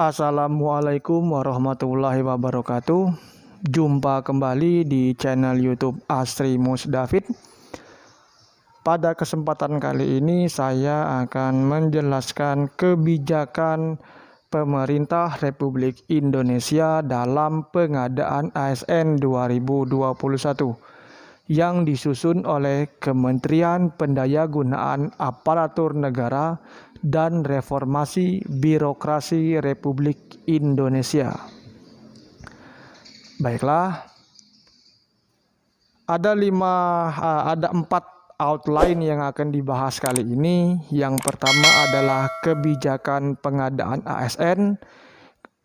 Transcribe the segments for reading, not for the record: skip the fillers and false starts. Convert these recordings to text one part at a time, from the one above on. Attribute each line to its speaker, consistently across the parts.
Speaker 1: Assalamualaikum warahmatullahi wabarakatuh. Jumpa kembali di channel YouTube Asri Musdafid. Pada kesempatan kali ini saya akan menjelaskan kebijakan pemerintah Republik Indonesia dalam pengadaan ASN 2021 yang disusun oleh Kementerian Pendayagunaan Aparatur Negara dan Reformasi Birokrasi Republik Indonesia. Baiklah, ada 4 outline yang akan dibahas kali ini. Yang pertama adalah kebijakan pengadaan ASN,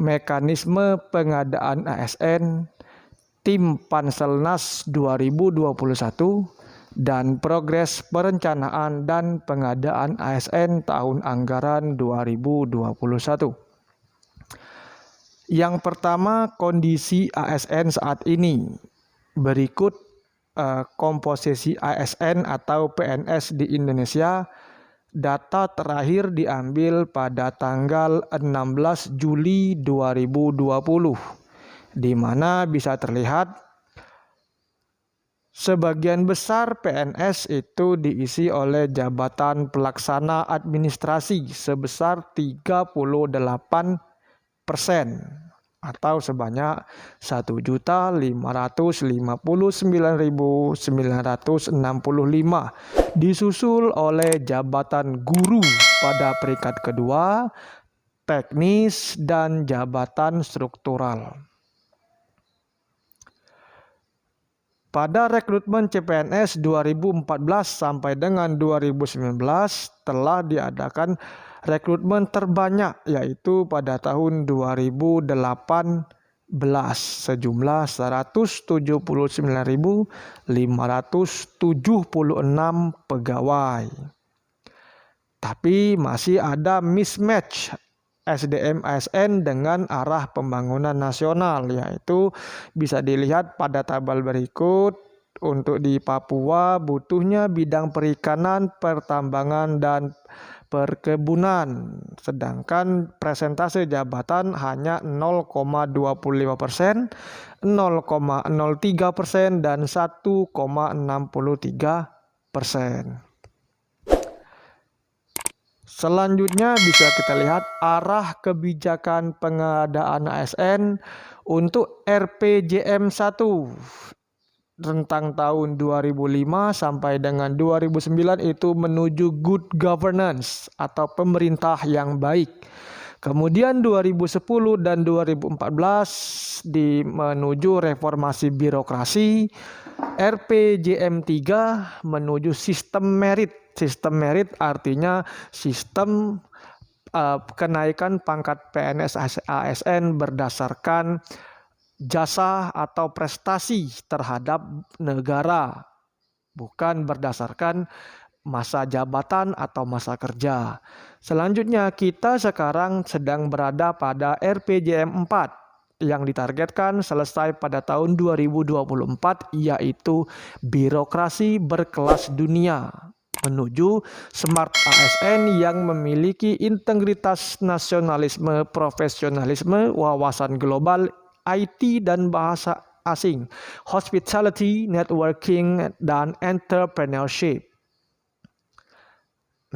Speaker 1: mekanisme pengadaan ASN, tim Panselnas 2021, dan progres perencanaan dan pengadaan ASN tahun anggaran 2021. Yang pertama, kondisi ASN saat ini. Berikut komposisi ASN atau PNS di Indonesia. Data terakhir diambil pada tanggal 16 Juli 2020, di mana bisa terlihat sebagian besar PNS itu diisi oleh jabatan pelaksana administrasi sebesar 38% atau sebanyak 1.559.965, disusul oleh jabatan guru pada peringkat kedua, teknis, dan jabatan struktural. Pada rekrutmen CPNS 2014 sampai dengan 2019 telah diadakan rekrutmen terbanyak, yaitu pada tahun 2018 sejumlah 179.576 pegawai. Tapi masih ada mismatch SDM ASN dengan arah pembangunan nasional, yaitu bisa dilihat pada tabel berikut. Untuk di Papua butuhnya bidang perikanan, pertambangan, dan perkebunan, sedangkan persentase jabatan hanya 0,25%, 0,03%, dan 1,63%. Selanjutnya bisa kita lihat arah kebijakan pengadaan ASN untuk RPJM1 rentang tahun 2005 sampai dengan 2009 itu menuju good governance atau pemerintah yang baik. Kemudian 2010 dan 2014 menuju reformasi birokrasi. RPJM3 menuju sistem merit. Sistem merit artinya sistem kenaikan pangkat PNS ASN berdasarkan jasa atau prestasi terhadap negara, bukan berdasarkan masa jabatan atau masa kerja. Selanjutnya kita sekarang sedang berada pada RPJM 4 yang ditargetkan selesai pada tahun 2024, yaitu birokrasi berkelas dunia menuju smart ASN yang memiliki integritas, nasionalisme, profesionalisme, wawasan global, IT dan bahasa asing, hospitality, networking, dan entrepreneurship.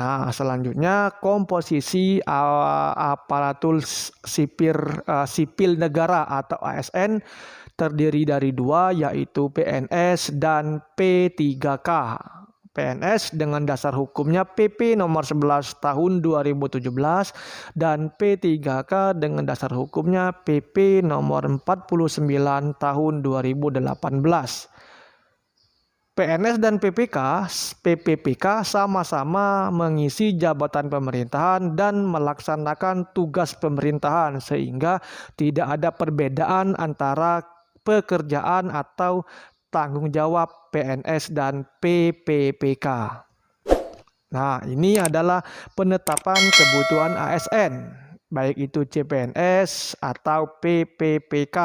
Speaker 1: Nah, selanjutnya komposisi aparatur sipil negara atau ASN terdiri dari 2, yaitu PNS dan P3K. PNS dengan dasar hukumnya PP nomor 11 tahun 2017 dan P3K dengan dasar hukumnya PP nomor 49 tahun 2018. PNS dan PPPK sama-sama mengisi jabatan pemerintahan dan melaksanakan tugas pemerintahan, sehingga tidak ada perbedaan antara pekerjaan atau tanggung jawab PNS dan PPPK. Nah, ini adalah penetapan kebutuhan ASN, baik itu CPNS atau PPPK.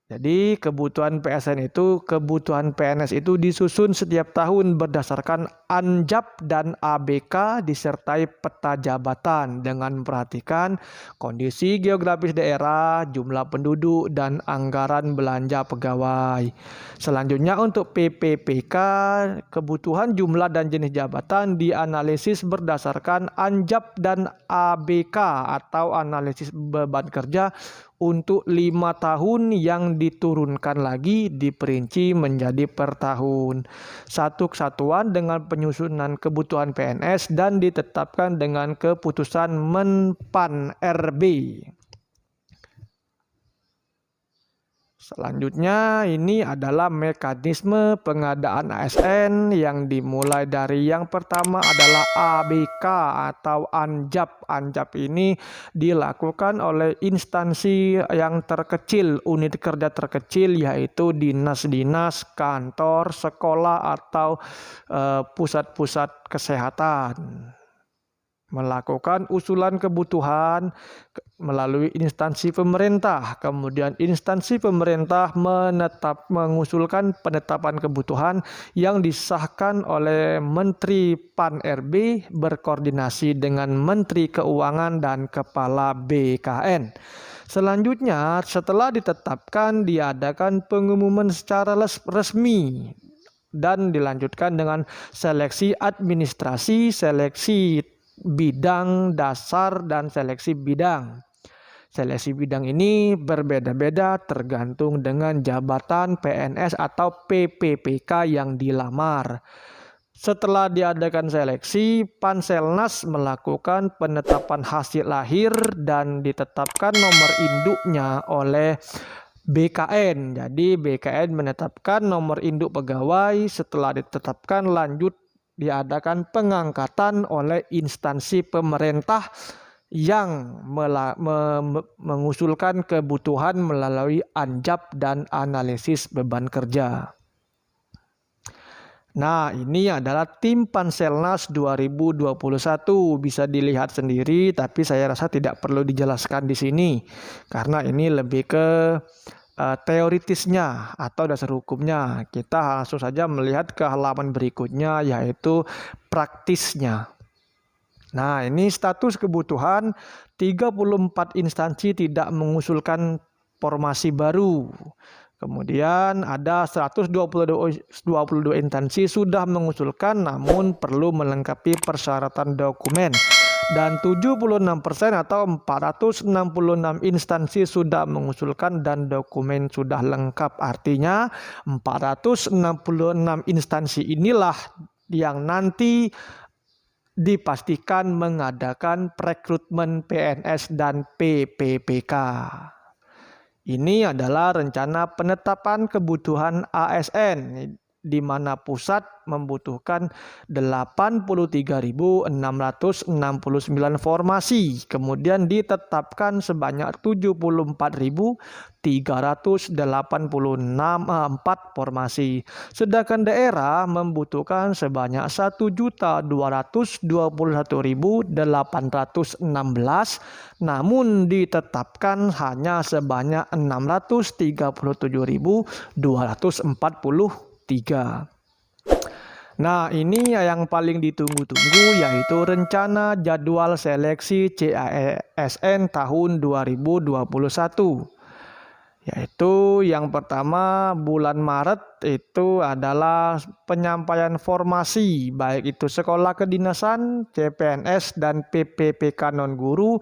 Speaker 1: Jadi kebutuhan PNS itu disusun setiap tahun berdasarkan Anjap dan ABK disertai peta jabatan dengan memperhatikan kondisi geografis daerah, jumlah penduduk, dan anggaran belanja pegawai. Selanjutnya untuk PPPK, kebutuhan jumlah dan jenis jabatan dianalisis berdasarkan Anjap dan ABK atau analisis beban kerja untuk 5 tahun yang diturunkan lagi diperinci menjadi per tahun. Satu kesatuan dengan penyusunan kebutuhan PNS dan ditetapkan dengan keputusan Menpan RB. Selanjutnya ini adalah mekanisme pengadaan ASN yang dimulai dari yang pertama adalah ABK atau Anjap. Anjap ini dilakukan oleh instansi yang terkecil, unit kerja terkecil yaitu dinas-dinas, kantor, sekolah atau pusat-pusat kesehatan. Melakukan usulan kebutuhan melalui instansi pemerintah. Kemudian instansi pemerintah mengusulkan penetapan kebutuhan yang disahkan oleh Menteri Pan RB berkoordinasi dengan Menteri Keuangan dan Kepala BKN. Selanjutnya, setelah ditetapkan, diadakan pengumuman secara resmi dan dilanjutkan dengan seleksi administrasi, seleksi bidang dasar, dan seleksi bidang. Seleksi bidang ini berbeda-beda tergantung dengan jabatan PNS atau PPPK yang dilamar. Setelah diadakan seleksi, Panselnas melakukan penetapan hasil lahir dan ditetapkan nomor induknya oleh BKN. Jadi BKN menetapkan nomor induk pegawai. Setelah ditetapkan, lanjut diadakan pengangkatan oleh instansi pemerintah yang mengusulkan kebutuhan melalui Anjap dan analisis beban kerja. Nah, ini adalah tim Panselnas 2021. Bisa dilihat sendiri, tapi saya rasa tidak perlu dijelaskan di sini karena ini lebih ke teoritisnya atau dasar hukumnya. Kita langsung saja melihat ke halaman berikutnya yaitu praktisnya. Nah, ini status kebutuhan 34 instansi tidak mengusulkan formasi baru. Kemudian ada 122 instansi sudah mengusulkan namun perlu melengkapi persyaratan dokumen. Dan 76% atau 466 instansi sudah mengusulkan dan dokumen sudah lengkap. Artinya 466 instansi inilah yang nanti dipastikan mengadakan rekrutmen PNS dan PPPK. Ini adalah rencana penetapan kebutuhan ASN di mana pusat membutuhkan 83.669 formasi, kemudian ditetapkan sebanyak 74.384 formasi, sedangkan daerah membutuhkan sebanyak 1.221.816, namun ditetapkan hanya sebanyak 637.243. Nah, ini yang paling ditunggu-tunggu yaitu rencana jadwal seleksi CASN tahun 2021. Yaitu yang pertama bulan Maret itu adalah penyampaian formasi baik itu sekolah kedinasan, CPNS dan PPPK non guru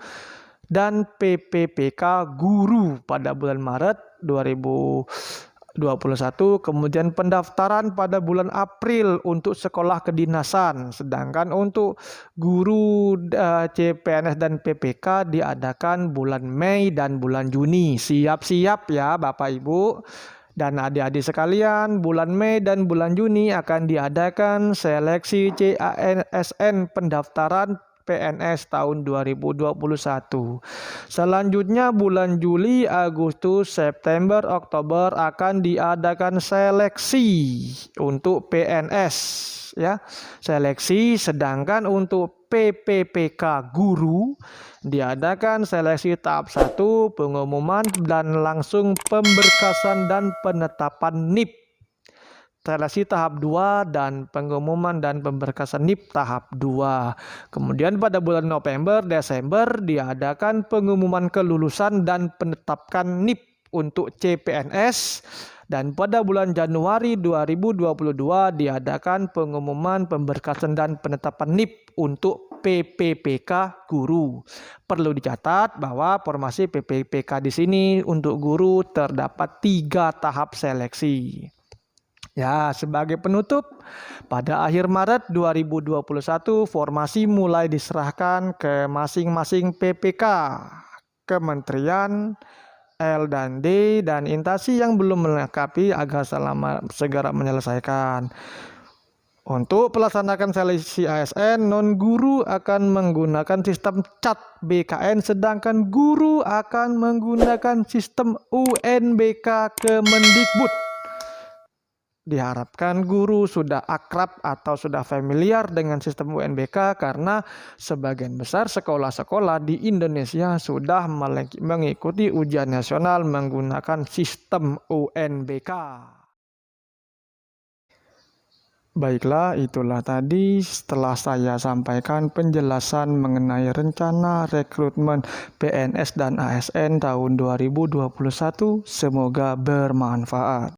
Speaker 1: dan PPPK guru pada bulan Maret 2021, kemudian pendaftaran pada bulan April untuk sekolah kedinasan, sedangkan untuk guru CPNS dan PPK diadakan bulan Mei dan bulan Juni. Siap-siap ya Bapak Ibu dan adik-adik sekalian, bulan Mei dan bulan Juni akan diadakan seleksi CASN pendaftaran PNS tahun 2021. Selanjutnya bulan Juli, Agustus, September, Oktober akan diadakan seleksi untuk PNS ya. Seleksi, sedangkan untuk PPPK Guru, diadakan seleksi tahap 1, pengumuman dan langsung pemberkasan dan penetapan NIP. Seleksi tahap 2 dan pengumuman dan pemberkasan NIP tahap 2. Kemudian pada bulan November, Desember diadakan pengumuman kelulusan dan penetapan NIP untuk CPNS. Dan pada bulan Januari 2022 diadakan pengumuman pemberkasan dan penetapan NIP untuk PPPK Guru. Perlu dicatat bahwa formasi PPPK di sini untuk guru terdapat 3 tahap seleksi. Ya, sebagai penutup, pada akhir Maret 2021 formasi mulai diserahkan ke masing-masing PPK, Kementerian, L dan D, dan instansi yang belum melengkapi agar segera menyelesaikan. Untuk pelaksanakan seleksi ASN, non-guru akan menggunakan sistem CAT BKN, sedangkan guru akan menggunakan sistem UNBK Kemendikbud. Diharapkan guru sudah akrab atau sudah familiar dengan sistem UNBK karena sebagian besar sekolah-sekolah di Indonesia sudah mengikuti ujian nasional menggunakan sistem UNBK. Baiklah, itulah tadi setelah saya sampaikan penjelasan mengenai rencana rekrutmen PNS dan ASN tahun 2021. Semoga bermanfaat.